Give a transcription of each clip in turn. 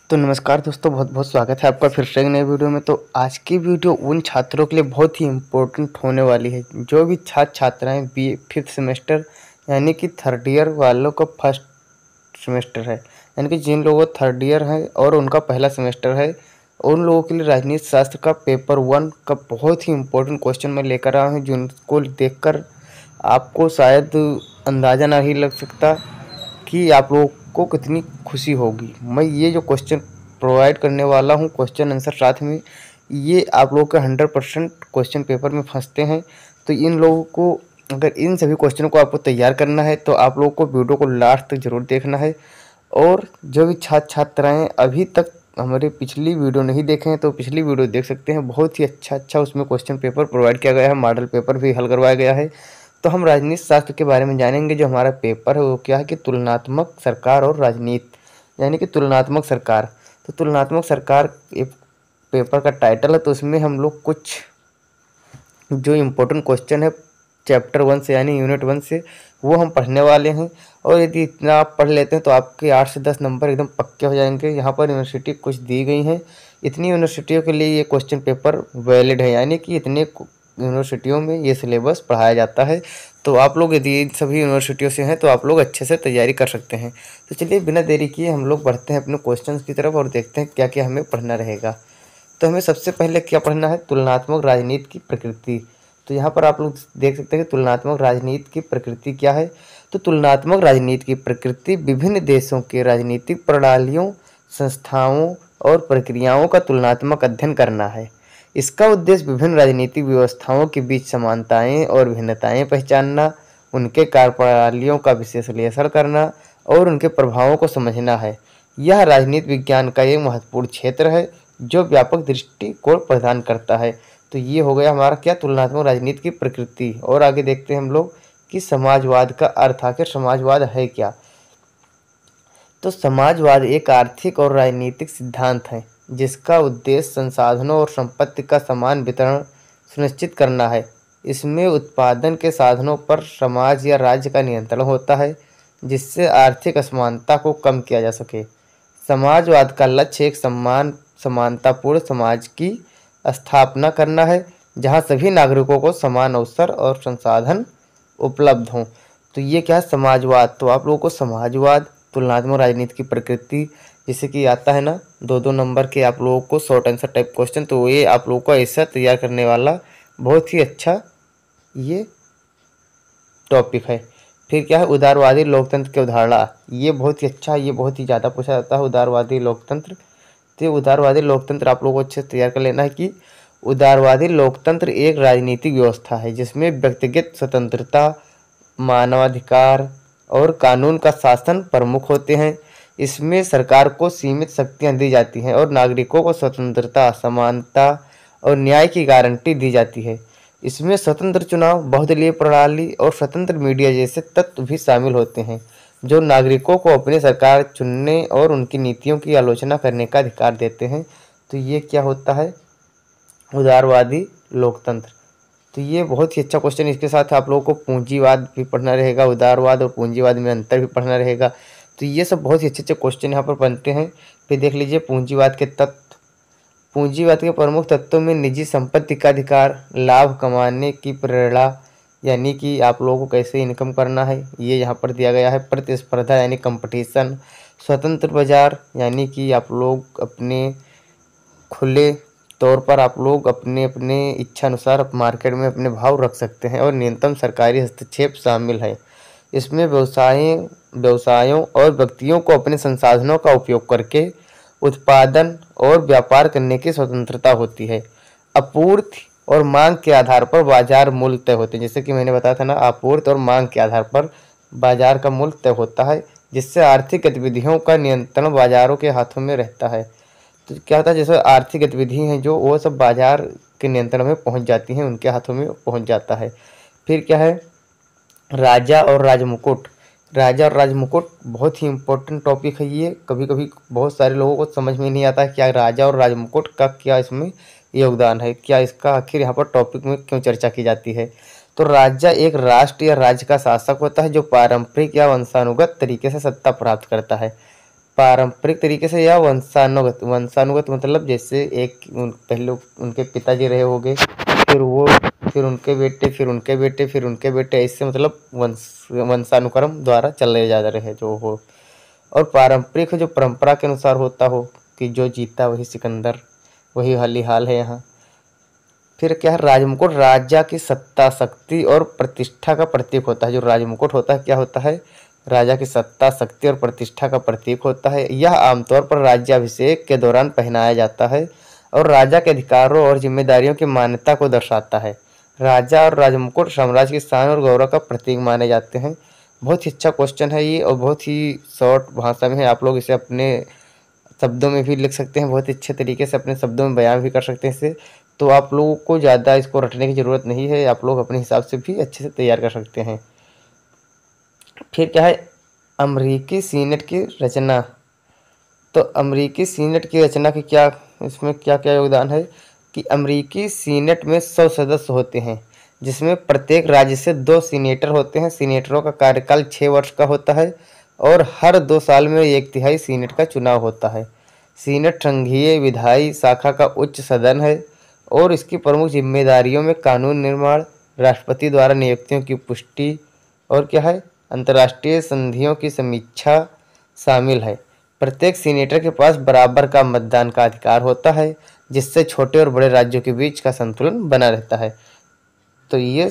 तो नमस्कार दोस्तों, बहुत बहुत स्वागत है आपका फिर से एक नए वीडियो में। तो आज की वीडियो उन छात्रों के लिए बहुत ही इम्पोर्टेंट होने वाली है जो भी छात्र छात्राएं बी फिफ्थ सेमेस्टर यानी कि थर्ड ईयर वालों का फर्स्ट सेमेस्टर है, यानी कि जिन लोगों थर्ड ईयर है और उनका पहला सेमेस्टर है, उन लोगों के लिए राजनीति शास्त्र का पेपर 1 का बहुत ही इम्पोर्टेंट क्वेश्चन मैं लेकर आया हूँ, जिनको देखकर आपको शायद अंदाज़ा नहीं लग सकता कि आप लोगों को कितनी खुशी होगी। मैं ये जो क्वेश्चन प्रोवाइड करने वाला हूँ, क्वेश्चन आंसर साथ में, ये आप लोगों का 100% क्वेश्चन पेपर में फंसते हैं। तो इन लोगों को अगर इन सभी क्वेश्चनों को आपको तैयार करना है तो आप लोगों को वीडियो को लास्ट तक ज़रूर देखना है। और जो भी छात्र छात्राएँ अभी तक हमारी पिछली वीडियो नहीं देखे हैं तो पिछली वीडियो देख सकते हैं। बहुत ही अच्छा उसमें क्वेश्चन पेपर प्रोवाइड किया गया है, मॉडल पेपर भी हल करवाया गया है। तो हम राजनीति शास्त्र के बारे में जानेंगे। जो हमारा पेपर है वो क्या है कि तुलनात्मक सरकार और राजनीति, यानी कि तुलनात्मक सरकार। तो तुलनात्मक सरकार एक पेपर का टाइटल है। तो उसमें हम लोग कुछ जो इम्पोर्टेंट क्वेश्चन है चैप्टर 1 से यानी यूनिट 1 से वो हम पढ़ने वाले हैं। और यदि इतना आप पढ़ लेते हैं तो आपके 8 से 10 नंबर एकदम पक्के हो जाएंगे। यहाँ पर यूनिवर्सिटी कुछ दी गई हैं, इतनी यूनिवर्सिटियों के लिए ये क्वेश्चन पेपर वैलिड है, यानी कि इतने यूनिवर्सिटियों में ये सिलेबस पढ़ाया जाता है। तो आप लोग यदि इन सभी यूनिवर्सिटियों से हैं तो आप लोग अच्छे से तैयारी कर सकते हैं। तो चलिए बिना देरी किए हम लोग बढ़ते हैं अपने क्वेश्चंस की तरफ और देखते हैं क्या क्या हमें पढ़ना रहेगा। तो हमें सबसे पहले क्या पढ़ना है, तुलनात्मक राजनीति की प्रकृति। तो यहाँ पर आप लोग देख सकते हैं कि तुलनात्मक राजनीति की प्रकृति क्या है। तो तुलनात्मक राजनीति की प्रकृति विभिन्न देशों के राजनीतिक प्रणालियों, संस्थाओं और प्रक्रियाओं का तुलनात्मक अध्ययन करना है। इसका उद्देश्य विभिन्न राजनीतिक व्यवस्थाओं के बीच समानताएं और भिन्नताएं पहचानना, उनके कार्यप्रणालियों का विश्लेषण करना और उनके प्रभावों को समझना है। यह राजनीति विज्ञान का एक महत्वपूर्ण क्षेत्र है जो व्यापक दृष्टिकोण प्रदान करता है। तो ये हो गया हमारा क्या, तुलनात्मक राजनीति की प्रकृति। और आगे देखते हैं हम लोग कि समाजवाद का अर्थ, आखिर समाजवाद है क्या। तो समाजवाद एक आर्थिक और राजनीतिक सिद्धांत है जिसका उद्देश्य संसाधनों और संपत्ति का समान वितरण सुनिश्चित करना है। इसमें उत्पादन के साधनों पर समाज या राज्य का नियंत्रण होता है जिससे आर्थिक असमानता को कम किया जा सके। समाजवाद का लक्ष्य एक समानतापूर्ण समाज की स्थापना करना है जहां सभी नागरिकों को समान अवसर और संसाधन उपलब्ध हों। तो ये क्या है, समाजवाद। तो आप लोगों को समाजवाद, तुलनात्मक राजनीति की प्रकृति, जैसे कि आता है ना 2-2 नंबर के आप लोगों को शॉर्ट आंसर टाइप क्वेश्चन, तो ये आप लोगों को ऐसा तैयार करने वाला बहुत ही अच्छा ये टॉपिक है। फिर क्या है, उदारवादी लोकतंत्र की अवधारणा। ये बहुत ही अच्छा, ये बहुत ही ज़्यादा पूछा जाता है उदारवादी लोकतंत्र। तो उदारवादी लोकतंत्र आप लोगों को अच्छे से तैयार कर लेना है कि उदारवादी लोकतंत्र एक राजनीतिक व्यवस्था है जिसमें व्यक्तिगत स्वतंत्रता, मानवाधिकार और कानून का शासन प्रमुख होते हैं। इसमें सरकार को सीमित शक्तियां दी जाती हैं और नागरिकों को स्वतंत्रता, समानता और न्याय की गारंटी दी जाती है। इसमें स्वतंत्र चुनाव, बहुदलीय प्रणाली और स्वतंत्र मीडिया जैसे तत्व भी शामिल होते हैं जो नागरिकों को अपनी सरकार चुनने और उनकी नीतियों की आलोचना करने का अधिकार देते हैं। तो ये क्या होता है, उदारवादी लोकतंत्र। तो ये बहुत ही अच्छा क्वेश्चन। इसके साथ आप लोगों को पूंजीवाद भी पढ़ना रहेगा, उदारवाद और पूंजीवाद में अंतर भी पढ़ना रहेगा। तो ये सब बहुत ही अच्छे अच्छे क्वेश्चन यहाँ पर बनते हैं। फिर देख लीजिए पूंजीवाद के तत्व। पूंजीवाद के प्रमुख तत्वों में निजी संपत्ति का अधिकार, लाभ कमाने की प्रेरणा, यानी कि आप लोगों को कैसे इनकम करना है ये यहाँ पर दिया गया है। प्रतिस्पर्धा यानी कंपटीशन, स्वतंत्र बाजार, यानी कि आप लोग अपने खुले तौर पर आप लोग अपने अपने इच्छा अनुसार मार्केट में अपने भाव रख सकते हैं। और न्यूनतम सरकारी हस्तक्षेप शामिल है। इसमें व्यवसायों और व्यक्तियों को अपने संसाधनों का उपयोग करके उत्पादन और व्यापार करने की स्वतंत्रता होती है। आपूर्ति और मांग के आधार पर बाजार मूल्य तय होते हैं। जैसे कि मैंने बताया था ना, आपूर्ति और मांग के आधार पर बाजार का मूल्य तय होता है जिससे आर्थिक गतिविधियों का नियंत्रण बाजारों के हाथों में रहता है। तो क्या होता है, जैसे आर्थिक गतिविधि हैं जो वो सब बाजार के नियंत्रण में पहुंच जाती हैं, उनके हाथों में पहुंच जाता है। फिर क्या है, राजा और राजमुकुट। राजा और राजमुकुट बहुत ही इम्पोर्टेंट टॉपिक है ये। कभी कभी बहुत सारे लोगों को समझ में नहीं आता है क्या राजा और राजमुकुट का क्या इसमें योगदान है, क्या इसका आखिर यहाँ पर टॉपिक में क्यों चर्चा की जाती है। तो राजा एक राष्ट्र या राज्य का शासक होता है जो पारंपरिक या वंशानुगत तरीके से सत्ता प्राप्त करता है। पारंपरिक तरीके से या वंशानुगत। वंशानुगत मतलब जैसे पहले उनके पिताजी रहे होंगे, फिर वो, फिर उनके बेटे, फिर उनके बेटे, फिर उनके बेटे, ऐसे मतलब वंशानुक्रम द्वारा चले जा रहे हैं जो हो। और पारंपरिक जो परंपरा के अनुसार होता हो कि जो जीता वही सिकंदर, वही हाली हाल है यहाँ। फिर क्या है, राजमुकुट राजा की सत्ता, शक्ति और प्रतिष्ठा का प्रतीक होता है। जो राजमुकुट होता है क्या होता है, राजा की सत्ता, शक्ति और प्रतिष्ठा का प्रतीक होता है। यह आमतौर पर राज्याभिषेक के दौरान पहनाया जाता है और राजा के अधिकारों और जिम्मेदारियों की मान्यता को दर्शाता है। राजा और राजमुकुट साम्राज्य की शान और गौरव का प्रतीक माने जाते हैं। बहुत ही अच्छा क्वेश्चन है ये, और बहुत ही शॉर्ट भाषा में है। आप लोग इसे अपने शब्दों में भी लिख सकते हैं, बहुत अच्छे तरीके से अपने शब्दों में बयान भी कर सकते हैं इसे। तो आप लोगों को ज़्यादा इसको रटने की ज़रूरत नहीं है, आप लोग अपने हिसाब से भी अच्छे से तैयार कर सकते हैं। फिर क्या है, अमेरिकी सीनेट की रचना। तो अमेरिकी सीनेट की रचना की क्या, इसमें क्या क्या योगदान है कि अमेरिकी सीनेट में 100 सदस्य होते हैं, जिसमें प्रत्येक राज्य से 2 सीनेटर होते हैं। सीनेटरों का कार्यकाल 6 वर्ष का होता है और हर 2 साल में 1/3 सीनेट का चुनाव होता है। सीनेट संघीय विधायी शाखा का उच्च सदन है और इसकी प्रमुख जिम्मेदारियों में कानून निर्माण, राष्ट्रपति द्वारा नियुक्तियों की पुष्टि और क्या है, अंतर्राष्ट्रीय संधियों की समीक्षा शामिल है। प्रत्येक सीनेटर के पास बराबर का मतदान का अधिकार होता है, जिससे छोटे और बड़े राज्यों के बीच का संतुलन बना रहता है। तो ये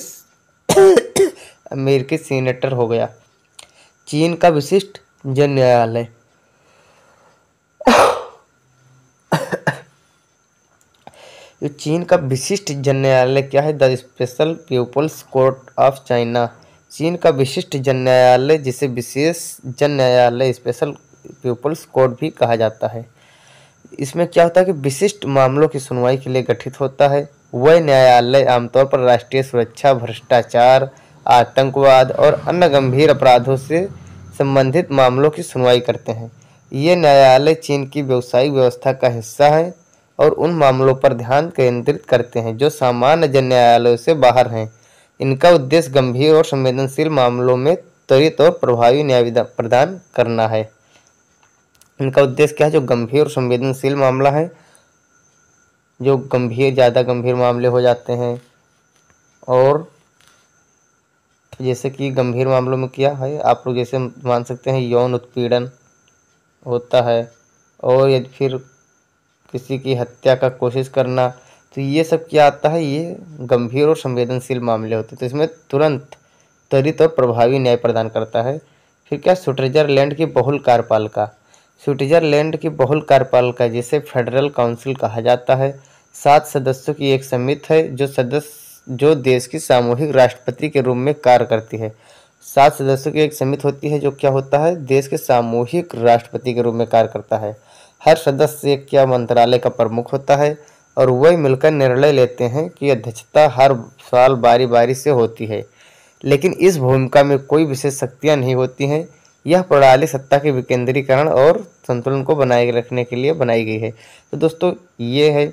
अमेरिकी सीनेटर हो गया। चीन का विशिष्ट जन न्यायालय। जो चीन का विशिष्ट जन न्यायालय क्या है, the special people's court of China. चीन का विशिष्ट जन न्यायालय, जिसे विशेष जन न्यायालय स्पेशल पीपुल्स कोर्ट भी कहा जाता है। इसमें क्या होता है कि विशिष्ट मामलों की सुनवाई के लिए गठित होता है। वह न्यायालय आमतौर पर राष्ट्रीय सुरक्षा, भ्रष्टाचार, आतंकवाद और अन्य गंभीर अपराधों से संबंधित मामलों की सुनवाई करते हैं। ये न्यायालय चीन की व्यावसायिक व्यवस्था का हिस्सा है और उन मामलों पर ध्यान केंद्रित करते हैं जो सामान्य जन न्यायालयों से बाहर हैं। इनका उद्देश्य गंभीर और संवेदनशील मामलों में त्वरित और प्रभावी न्याय प्रदान करना है। इनका उद्देश्य क्या है, जो गंभीर और संवेदनशील मामला है, जो ज़्यादा गंभीर मामले हो जाते हैं, और जैसे कि गंभीर मामलों में क्या है, आप लोग जैसे मान सकते हैं यौन उत्पीड़न होता है, और यदि फिर किसी की हत्या का कोशिश करना, तो ये सब क्या आता है, ये गंभीर और संवेदनशील मामले होते हैं। तो इसमें तुरंत, त्वरित और प्रभावी न्याय प्रदान करता है। फिर क्या, स्विट्जरलैंड की बहुल कार्यपालिका। स्विट्जरलैंड की बहुल कार्यपालिका, जिसे फेडरल काउंसिल कहा जाता है, 7 सदस्यों की एक समिति है जो देश की सामूहिक राष्ट्रपति के रूप में कार्य करती है। 7 सदस्यों की एक समिति होती है जो क्या होता है, देश के सामूहिक राष्ट्रपति के रूप में कार्य करता है। हर सदस्य एक क्या मंत्रालय का प्रमुख होता है और वही मिलकर निर्णय लेते हैं कि अध्यक्षता हर साल बारी बारी से होती है, लेकिन इस भूमिका में कोई विशेष शक्तियां नहीं होती हैं। यह प्रणाली सत्ता के विकेंद्रीकरण और संतुलन को बनाए रखने के लिए बनाई गई है। तो दोस्तों ये है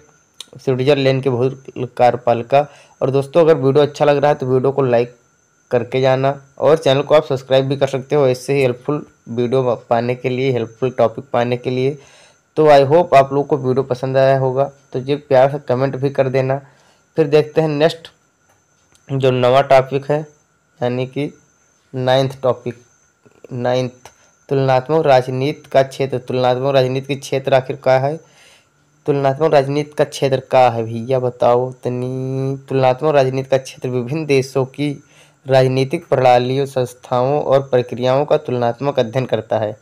स्विट्जरलैंड के बहुल कार्यपालिका। और दोस्तों अगर वीडियो अच्छा लग रहा है तो वीडियो को लाइक करके जाना, और चैनल को आप सब्सक्राइब भी कर सकते हो ऐसे ही हेल्पफुल वीडियो पाने के लिए, हेल्पफुल टॉपिक पाने के लिए। तो आई होप आप लोग को वीडियो पसंद आया होगा, तो ये प्यार से कमेंट भी कर देना। फिर देखते हैं नेक्स्ट जो नवा टॉपिक है, यानी कि 9th टॉपिक। 9th, तुलनात्मक राजनीति का क्षेत्र। तुलनात्मक राजनीति के क्षेत्र आखिर क्या है, तुलनात्मक राजनीति का क्षेत्र क्या है भैया बताओ तनी। तुलनात्मक राजनीति का क्षेत्र विभिन्न देशों की राजनीतिक प्रणालियों, संस्थाओं और प्रक्रियाओं का तुलनात्मक अध्ययन करता है।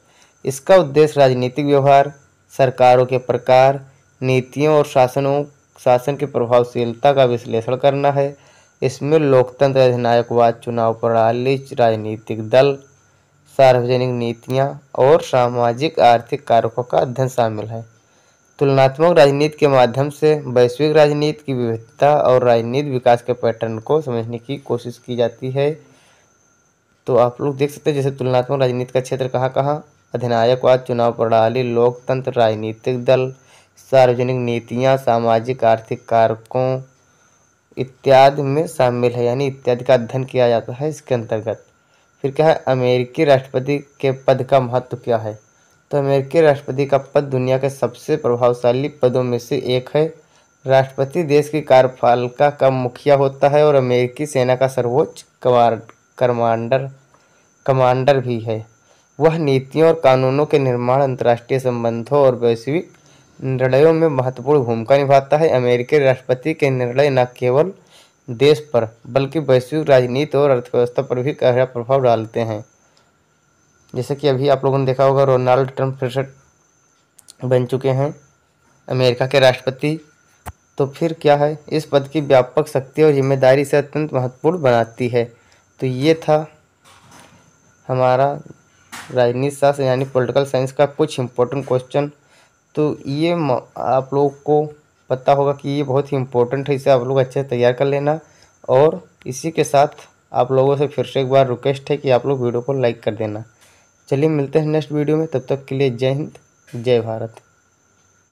इसका उद्देश्य राजनीतिक व्यवहार, सरकारों के प्रकार, नीतियों और शासन की प्रभावशीलता का विश्लेषण करना है। इसमें लोकतंत्र, अधिनायकवाद, चुनाव प्रणाली, राजनीतिक दल, सार्वजनिक नीतियाँ और सामाजिक आर्थिक कारकों का अध्ययन शामिल है। तुलनात्मक राजनीति के माध्यम से वैश्विक राजनीति की विविधता और राजनीतिक विकास के पैटर्न को समझने की कोशिश की जाती है। तो आप लोग देख सकते हैं जैसे तुलनात्मक राजनीति का क्षेत्र कहाँ कहाँ, अधिनायकवाद, चुनाव प्रणाली, लोकतंत्र, राजनीतिक दल, सार्वजनिक नीतियाँ, सामाजिक आर्थिक कारकों इत्यादि में शामिल है, यानी इत्यादि का अध्ययन किया जाता है इसके अंतर्गत। फिर क्या है, अमेरिकी राष्ट्रपति के पद का महत्व क्या है। तो अमेरिकी राष्ट्रपति का पद दुनिया के सबसे प्रभावशाली पदों में से एक है। राष्ट्रपति देश की कार्यपालिका का मुखिया होता है और अमेरिकी सेना का सर्वोच्च कमांडर भी है। वह नीतियों और कानूनों के निर्माण, अंतर्राष्ट्रीय संबंधों और वैश्विक निर्णयों में महत्वपूर्ण भूमिका निभाता है। अमेरिकी राष्ट्रपति के निर्णय न केवल देश पर बल्कि वैश्विक राजनीति और अर्थव्यवस्था पर भी गहरा प्रभाव डालते हैं। जैसे कि अभी आप लोगों ने देखा होगा, डोनाल्ड ट्रंप फिर से बन चुके हैं अमेरिका के राष्ट्रपति। तो फिर क्या है, इस पद की व्यापक शक्ति और जिम्मेदारी से अत्यंत महत्वपूर्ण बनाती है। तो ये था हमारा राजनीति शास्त्र यानी पॉलिटिकल साइंस का कुछ इम्पोर्टेंट क्वेश्चन। तो ये आप लोगों को पता होगा कि ये बहुत ही इम्पोर्टेंट है, इसे आप लोग अच्छे से तैयार कर लेना। और इसी के साथ आप लोगों से फिर से एक बार रिक्वेस्ट है कि आप लोग वीडियो को लाइक कर देना। चलिए मिलते हैं नेक्स्ट वीडियो में, तब तक के लिए जय हिंद, जय भारत।